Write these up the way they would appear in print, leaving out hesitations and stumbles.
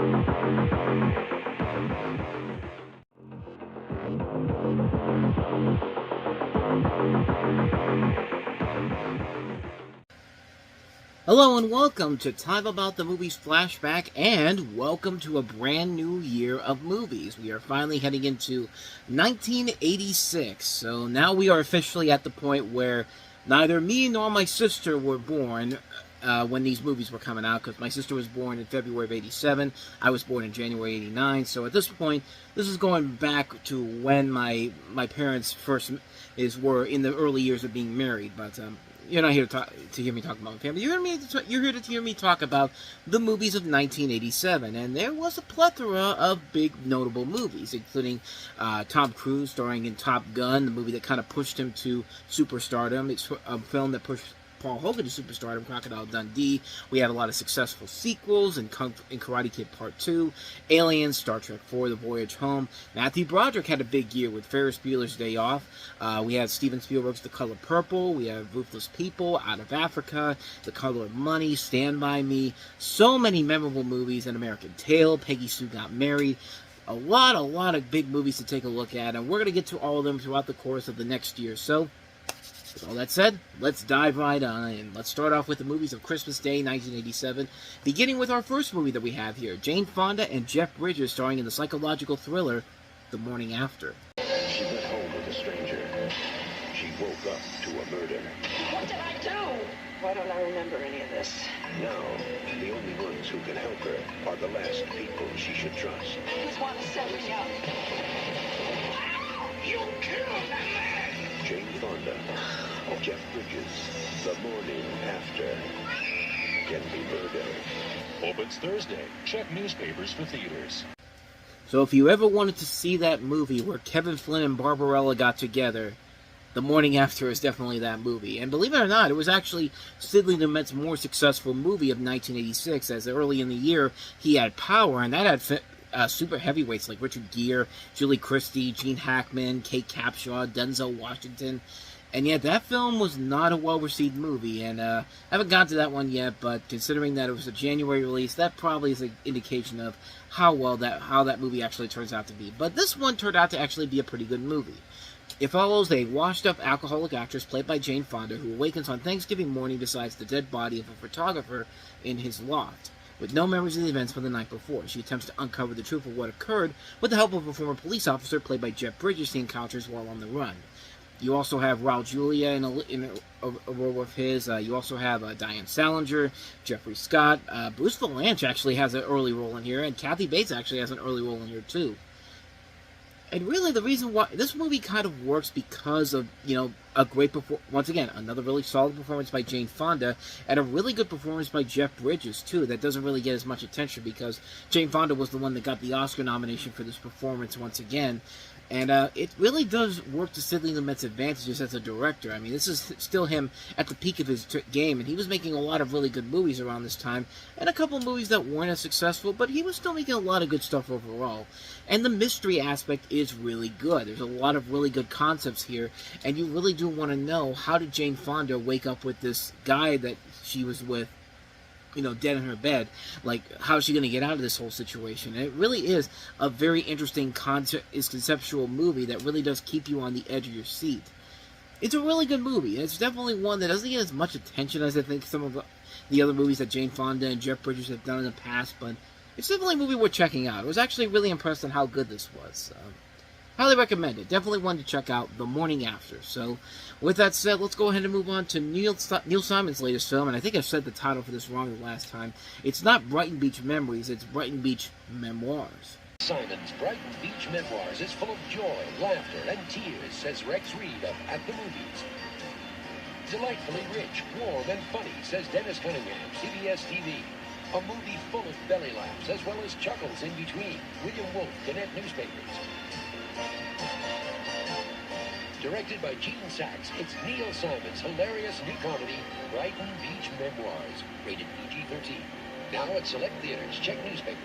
Hello and welcome to Time About the Movies Flashback, and welcome to a brand new year of movies. We are finally heading into 1986, so now we are officially at the point where neither me nor my sister were born when these movies were coming out, because my sister was born in February of 87, I was born in January 89, so at this point, this is going back to when my parents first were in the early years of being married, but you're not here to hear me talk about my family. You're here to hear me talk about the movies of 1987, and there was a plethora of big notable movies, including Tom Cruise starring in Top Gun, the movie that kind of pushed him to superstardom. It's a film that pushed Paul Hogan to superstardom, Crocodile Dundee. We had a lot of successful sequels in Karate Kid Part 2, Aliens, Star Trek 4, The Voyage Home. Matthew Broderick had a big year with Ferris Bueller's Day Off. We had Steven Spielberg's The Color Purple. We have Ruthless People, Out of Africa, The Color of Money, Stand By Me. So many memorable movies. An American Tail, Peggy Sue Got Married. A lot of big movies to take a look at, and we're going to get to all of them throughout the course of the next year. So, with all that said, let's dive right on in. Let's start off with the movies of Christmas Day, 1987, beginning with our first movie that we have here, Jane Fonda and Jeff Bridges starring in the psychological thriller, The Morning After. She went home with a stranger. She woke up to a murder. What did I do? Why don't I remember any of this? Now, the only ones who can help her are the last people she should trust. He's one to set me up. You killed that man! Jane Fonda, Jeff Bridges, The Morning After. Can be murder. Opens Thursday. Check newspapers for theaters. So if you ever wanted to see that movie where Kevin Flynn and Barbarella got together, The Morning After is definitely that movie. And believe it or not, it was actually Sidney Lumet's more successful movie of 1986, as early in the year he had Power, and that had super heavyweights like Richard Gere, Julie Christie, Gene Hackman, Kate Capshaw, Denzel Washington. And yet that film was not a well-received movie, and I haven't gotten to that one yet, but considering that it was a January release, that probably is an indication of how that movie actually turns out to be. But this one turned out to actually be a pretty good movie. It follows a washed-up alcoholic actress played by Jane Fonda who awakens on Thanksgiving morning beside the dead body of a photographer in his loft. With no memories of the events from the night before, she attempts to uncover the truth of what occurred with the help of a former police officer played by Jeff Bridges he encounters while on the run. You also have Raul Julia in a role of his. You also have Diane Salinger, Jeffrey Scott. Bruce Valanche actually has an early role in here, and Kathy Bates actually has an early role in here too. And really, the reason why this movie kind of works because of, a great once again, another really solid performance by Jane Fonda, and a really good performance by Jeff Bridges, too, that doesn't really get as much attention because Jane Fonda was the one that got the Oscar nomination for this performance once again. And it really does work to Sidney Lumet's advantages as a director. I mean, this is still him at the peak of his game, and he was making a lot of really good movies around this time, and a couple movies that weren't as successful, but he was still making a lot of good stuff overall. And the mystery aspect is really good. There's a lot of really good concepts here, and you really do want to know, how did Jane Fonda wake up with this guy that she was with, dead in her bed? Like, how's she going to get out of this whole situation? And it really is a very interesting conceptual movie that really does keep you on the edge of your seat. It's a really good movie, and it's definitely one that doesn't get as much attention as I think some of the other movies that Jane Fonda and Jeff Bridges have done in the past, but it's definitely a movie worth checking out. I was actually really impressed on how good this was. Highly recommend it. Definitely one to check out, The Morning After. So, with that said, let's go ahead and move on to Neil Simon's latest film, and I think I said the title for this wrong the last time. It's not Brighton Beach Memories, it's Brighton Beach Memoirs. Simon's Brighton Beach Memoirs is full of joy, laughter, and tears, says Rex Reed of At the Movies. Delightfully rich, warm, and funny, says Dennis Cunningham, CBS TV. A movie full of belly laughs, as well as chuckles in between. William Wolfe, Gannett Newspapers. Directed by Gene Sachs, it's Neil Simon's hilarious new comedy, Brighton Beach Memoirs, rated PG-13. Now at select theaters. Check newspapers.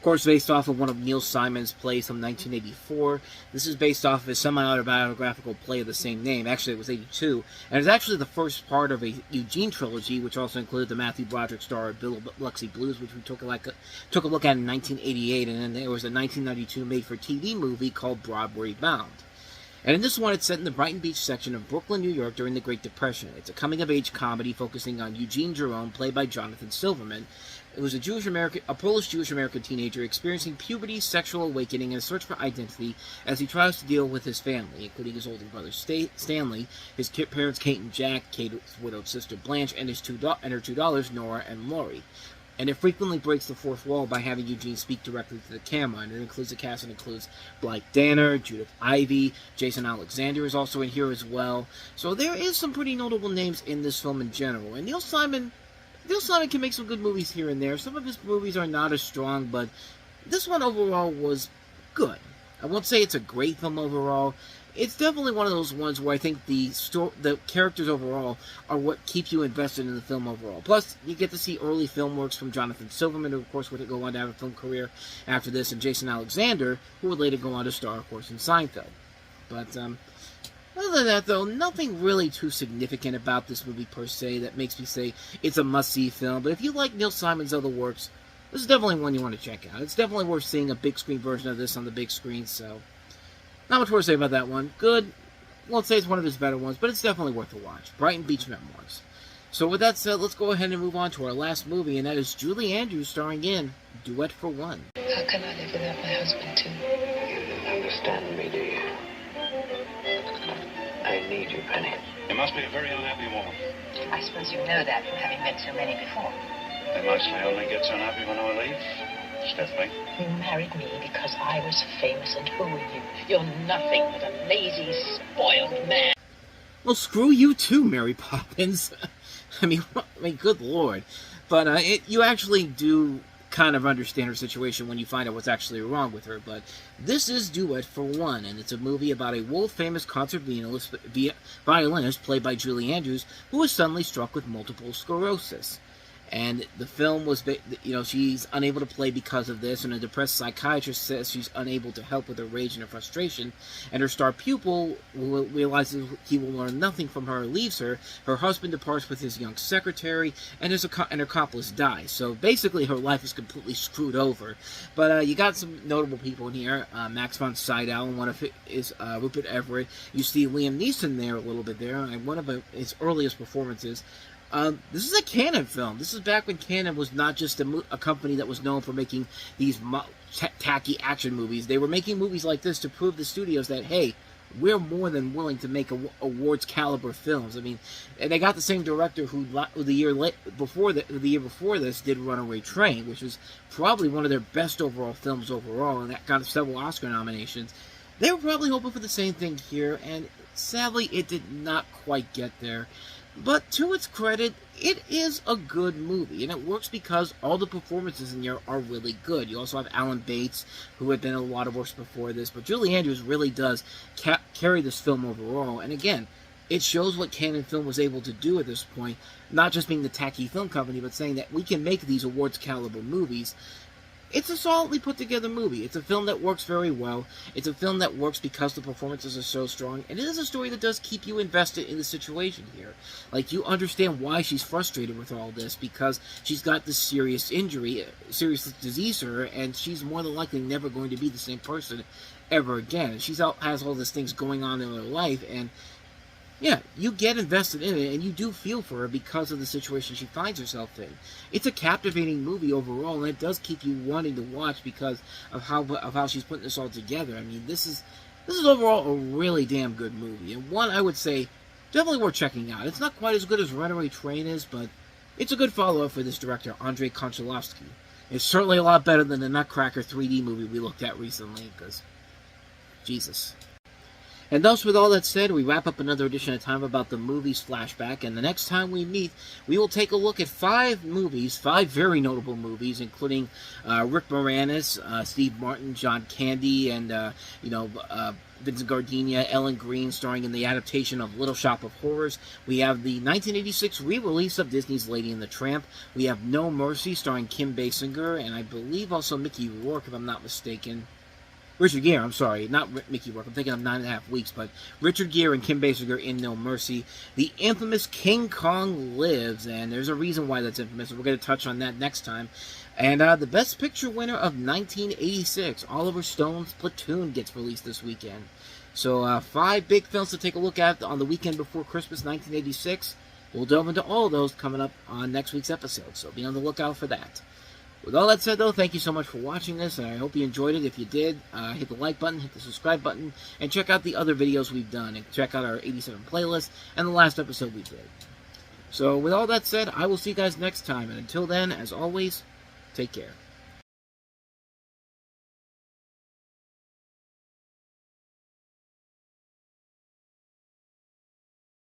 Of course, based off of one of Neil Simon's plays from 1984. This is based off of his semi-autobiographical play of the same name. Actually, it was 82. And it's actually the first part of a Eugene trilogy, which also included the Matthew Broderick starred Biloxi Blues, which we took a look at in 1988. And then there was a 1992 made-for-TV movie called Broadway Bound. And in this one, it's set in the Brighton Beach section of Brooklyn, New York during the Great Depression. It's a coming-of-age comedy focusing on Eugene Jerome, played by Jonathan Silverman. It was a Polish Jewish-American teenager experiencing puberty, sexual awakening, and a search for identity as he tries to deal with his family, including his older brother Stanley, his parents Kate and Jack, Kate's widowed sister Blanche, and her two daughters Nora and Lori. And it frequently breaks the fourth wall by having Eugene speak directly to the camera. And it includes the cast that includes Blythe Danner, Judith Ivey, Jason Alexander is also in here as well. So there is some pretty notable names in this film in general. And Neil Simon can make some good movies here and there. Some of his movies are not as strong, but this one overall was good. I won't say it's a great film overall. It's definitely one of those ones where I think the characters overall are what keep you invested in the film overall. Plus, you get to see early film works from Jonathan Silverman, who of course would go on to have a film career after this, and Jason Alexander, who would later go on to star, of course, in Seinfeld. But other than that, though, nothing really too significant about this movie per se that makes me say it's a must-see film. But if you like Neil Simon's other works, this is definitely one you want to check out. It's definitely worth seeing a big screen version of this on the big screen, so not much more to say about that one. Good. Won't say it's one of his better ones, but it's definitely worth a watch. Brighton Beach Memoirs. So with that said, let's go ahead and move on to our last movie, and that is Julie Andrews starring in Duet for One. How can I live without my husband, too? You don't understand me, do you? I need you, Penny. You must be a very unhappy woman. I suppose you know that from having met so many before. They mostly only get so unhappy when I leave. Stephanie. You married me because I was famous, and who are you? You're nothing but a lazy, spoiled man. Well, screw you too, Mary Poppins. I mean, good lord. But you actually do kind of understand her situation when you find out what's actually wrong with her. But this is Duet for One, and it's a movie about a world-famous concert violinist played by Julie Andrews, who is suddenly struck with multiple sclerosis. And the film was, she's unable to play because of this, and a depressed psychiatrist says she's unable to help with her rage and her frustration, and her star pupil realizes he will learn nothing from her, leaves her, her husband departs with his young secretary, and her accomplice dies. So basically her life is completely screwed over. But you got some notable people in here. Max von Sydow, and one of it is Rupert Everett. You see Liam Neeson there a little bit there, and one of his earliest performances. This is a Cannon film. This is back when Cannon was not just a company that was known for making these tacky action movies. They were making movies like this to prove to studios that, hey, we're more than willing to make awards caliber films. I mean, and they got the same director who the year before this did Runaway Train, which was probably one of their best overall films overall, and that got several Oscar nominations. They were probably hoping for the same thing here, and sadly, it did not quite get there. But to its credit, it is a good movie, and it works because all the performances in here are really good. You also have Alan Bates, who had been in a lot of works before this, but Julie Andrews really does carry this film overall. And again, it shows what Cannon Film was able to do at this point, not just being the tacky film company, but saying that we can make these awards caliber movies. It's a solidly put together movie. It's a film that works very well. It's a film that works because the performances are so strong. And it is a story that does keep you invested in the situation here. Like, you understand why she's frustrated with all this, because she's got this serious injury, serious disease to her, and she's more than likely never going to be the same person ever again. She has all these things going on in her life, and yeah, you get invested in it, and you do feel for her because of the situation she finds herself in. It's a captivating movie overall, and it does keep you wanting to watch because of how she's putting this all together. I mean, this is overall a really damn good movie, and one I would say definitely worth checking out. It's not quite as good as Runaway Train is, but it's a good follow-up for this director, Andrei Konchalovsky. It's certainly a lot better than the Nutcracker 3D movie we looked at recently, because Jesus. And thus, with all that said, we wrap up another edition of Time About the Movies Flashback, and the next time we meet, we will take a look at 5 movies, 5 very notable movies, including Rick Moranis, Steve Martin, John Candy, and, Vincent Gardenia, Ellen Green starring in the adaptation of Little Shop of Horrors. We have the 1986 re-release of Disney's Lady and the Tramp. We have No Mercy starring Kim Basinger, and I believe also Mickey Rourke, if I'm not mistaken. Richard Gere, I'm sorry, not Mickey Rourke. I'm thinking of 9.5 Weeks, but Richard Gere and Kim Basinger in No Mercy. The infamous King Kong Lives, and there's a reason why that's infamous, and we're going to touch on that next time. And the Best Picture winner of 1986, Oliver Stone's Platoon, gets released this weekend. So 5 big films to take a look at on the weekend before Christmas 1986. We'll delve into all of those coming up on next week's episode, so be on the lookout for that. With all that said, though, thank you so much for watching this, and I hope you enjoyed it. If you did, hit the like button, hit the subscribe button, and check out the other videos we've done, and check out our 87 playlist and the last episode we did. So, with all that said, I will see you guys next time, and until then, as always, take care.